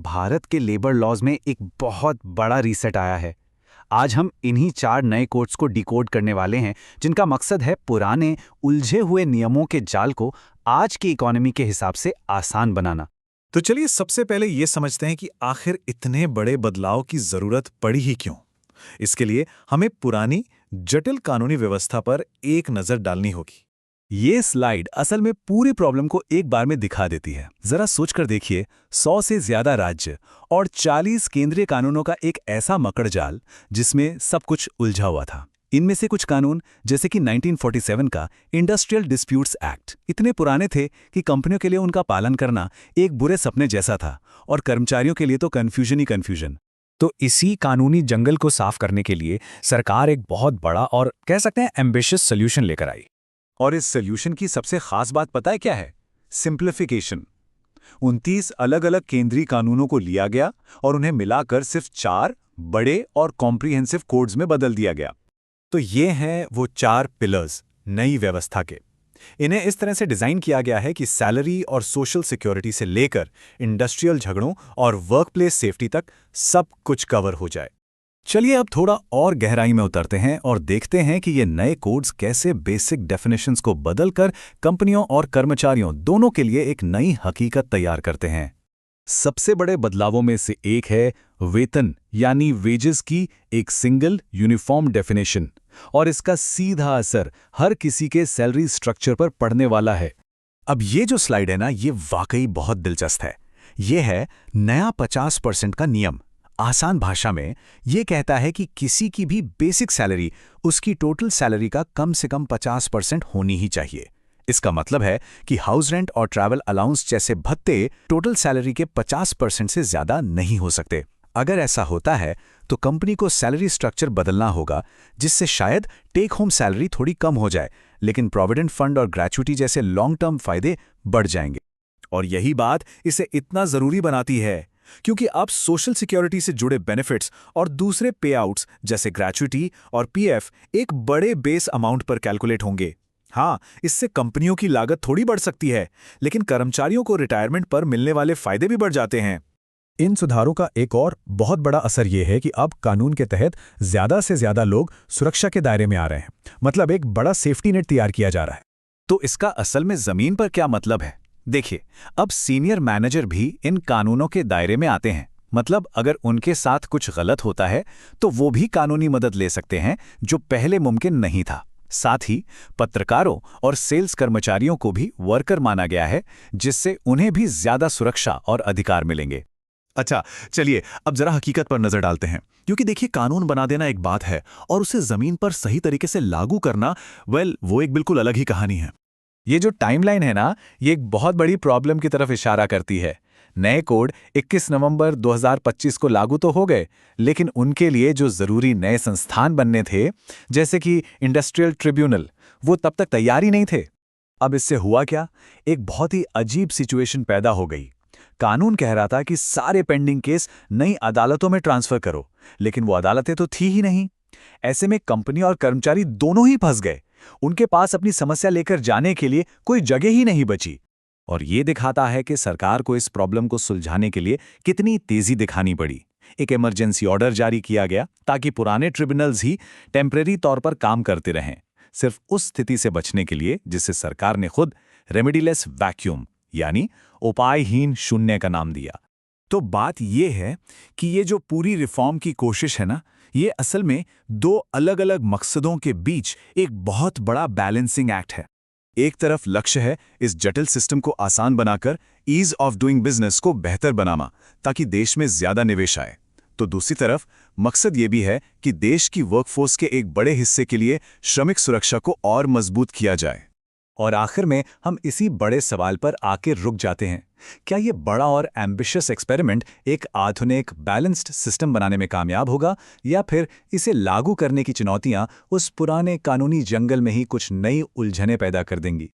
भारत के labour laws में एक बहुत बड़ा रीसेट आया है। आज हम इन्हीं 4 नए कोड्स को डिकोड करने वाले हैं, जिनका मकसद है पुराने उलझे हुए नियमों के जाल को आज की इकोनॉमी के हिसाब से आसान बनाना। तो चलिए सबसे पहले ये समझते हैं कि आखिर इतने बड़े बदलाव की जरूरत पड़ी ही क्यों। इसके लिए हमें पुरानी जटिल कानूनी व्यवस्था पर एक नजर डालनी होगी। ये स्लाइड असल में पूरी प्रॉब्लम को एक बार में दिखा देती है। जरा सोचकर देखिए, 100 से ज्यादा राज्य और 40 केंद्रीय कानूनों का एक ऐसा मकड़जाल जिसमें सब कुछ उलझा हुआ था। इनमें से कुछ कानून, जैसे कि 1947 का इंडस्ट्रियल डिस्प्यूट्स एक्ट, इतने पुराने थे कि कंपनियों के लिए उनका पालन करना एक बुरे सपने जैसा था, और कर्मचारियों के लिए तो कन्फ्यूजन ही कन्फ्यूजन। तो इसी कानूनी जंगल को साफ करने के लिए सरकार एक बहुत बड़ा और कह सकते हैं एम्बिशियस सोल्यूशन लेकर आई। और इस सोल्यूशन की सबसे खास बात पता है क्या है? सिंप्लीफिकेशन। 29 अलग अलग केंद्रीय कानूनों को लिया गया और उन्हें मिलाकर सिर्फ 4 बड़े और कॉम्प्रिहेंसिव कोड्स में बदल दिया गया। तो ये हैं वो 4 पिलर्स नई व्यवस्था के। इन्हें इस तरह से डिजाइन किया गया है कि सैलरी और सोशल सिक्योरिटी से लेकर इंडस्ट्रियल झगड़ों और वर्कप्लेस सेफ्टी तक सब कुछ कवर हो जाए। चलिए अब थोड़ा और गहराई में उतरते हैं और देखते हैं कि ये नए कोड्स कैसे बेसिक डेफिनेशंस को बदलकर कंपनियों और कर्मचारियों दोनों के लिए एक नई हकीकत तैयार करते हैं। सबसे बड़े बदलावों में से एक है वेतन यानी वेजेस की एक सिंगल यूनिफॉर्म डेफिनेशन, और इसका सीधा असर हर किसी के सैलरी स्ट्रक्चर पर पड़ने वाला है। अब ये जो स्लाइड है ना, ये वाकई बहुत दिलचस्प है। ये है नया 50% का नियम। आसान भाषा में ये कहता है कि किसी की भी बेसिक सैलरी उसकी टोटल सैलरी का कम से कम 50% होनी ही चाहिए। इसका मतलब है कि हाउस रेंट और ट्रैवल अलाउंस जैसे भत्ते टोटल सैलरी के 50% से ज्यादा नहीं हो सकते। अगर ऐसा होता है तो कंपनी को सैलरी स्ट्रक्चर बदलना होगा, जिससे शायद टेक होम सैलरी थोड़ी कम हो जाए, लेकिन प्रोविडेंट फंड और ग्रेच्युटी जैसे लॉन्ग टर्म फायदे बढ़ जाएंगे। और यही बात इसे इतना जरूरी बनाती है, क्योंकि अब सोशल सिक्योरिटी से जुड़े बेनिफिट्स और दूसरे पे आउट्स जैसे ग्रेच्युटी और पीएफ एक बड़े बेस अमाउंट पर कैलकुलेट होंगे। हाँ, इससे कंपनियों की लागत थोड़ी बढ़ सकती है, लेकिन कर्मचारियों को रिटायरमेंट पर मिलने वाले फायदे भी बढ़ जाते हैं। इन सुधारों का एक और बहुत बड़ा असर यह है कि अब कानून के तहत ज्यादा से ज्यादा लोग सुरक्षा के दायरे में आ रहे हैं। मतलब एक बड़ा सेफ्टी नेट तैयार किया जा रहा है। तो इसका असल में जमीन पर क्या मतलब है? देखिए, अब सीनियर मैनेजर भी इन कानूनों के दायरे में आते हैं। मतलब अगर उनके साथ कुछ गलत होता है तो वो भी कानूनी मदद ले सकते हैं, जो पहले मुमकिन नहीं था। साथ ही पत्रकारों और सेल्स कर्मचारियों को भी वर्कर माना गया है, जिससे उन्हें भी ज्यादा सुरक्षा और अधिकार मिलेंगे। अच्छा, चलिए अब जरा हकीकत पर नजर डालते हैं, क्योंकि देखिए कानून बना देना एक बात है और उसे जमीन पर सही तरीके से लागू करना, वो एक बिल्कुल अलग ही कहानी है। ये जो टाइमलाइन है ना, ये एक बहुत बड़ी प्रॉब्लम की तरफ इशारा करती है। नए कोड 21 नवंबर 2025 को लागू तो हो गए, लेकिन उनके लिए जो जरूरी नए संस्थान बनने थे, जैसे कि इंडस्ट्रियल ट्रिब्यूनल, वो तब तक तैयार ही नहीं थे। अब इससे हुआ क्या? एक बहुत ही अजीब सिचुएशन पैदा हो गई। कानून कह रहा था कि सारे पेंडिंग केस नई अदालतों में ट्रांसफर करो, लेकिन वो अदालतें तो थी ही नहीं। ऐसे में कंपनी और कर्मचारी दोनों ही फंस गए। उनके पास अपनी समस्या लेकर जाने के लिए कोई जगह ही नहीं बची। और ये दिखाता है कि सरकार को इस प्रॉब्लम को सुलझाने के लिए कितनी तेजी दिखानी पड़ी। एक इमरजेंसी ऑर्डर जारी किया गया ताकि पुराने ट्रिब्यूनल्स ही टेम्परेरी तौर पर काम करते रहें, सिर्फ उस स्थिति से बचने के लिए जिसे सरकार ने खुद रेमेडीलेस वैक्यूम यानी उपायहीन शून्य का नाम दिया। तो बात यह है कि ये जो पूरी रिफॉर्म की कोशिश है ना, ये असल में 2 अलग अलग मकसदों के बीच एक बहुत बड़ा बैलेंसिंग एक्ट है। एक तरफ लक्ष्य है इस जटिल सिस्टम को आसान बनाकर ईज ऑफ डूइंग बिजनेस को बेहतर बनाना, ताकि देश में ज्यादा निवेश आए। तो दूसरी तरफ मकसद ये भी है कि देश की वर्कफोर्स के एक बड़े हिस्से के लिए श्रमिक सुरक्षा को और मजबूत किया जाए। और आखिर में हम इसी बड़े सवाल पर आके रुक जाते हैं, क्या ये बड़ा और एम्बिशियस एक्सपेरिमेंट एक आधुनिक बैलेंस्ड सिस्टम बनाने में कामयाब होगा, या फिर इसे लागू करने की चुनौतियां उस पुराने कानूनी जंगल में ही कुछ नई उलझनें पैदा कर देंगी?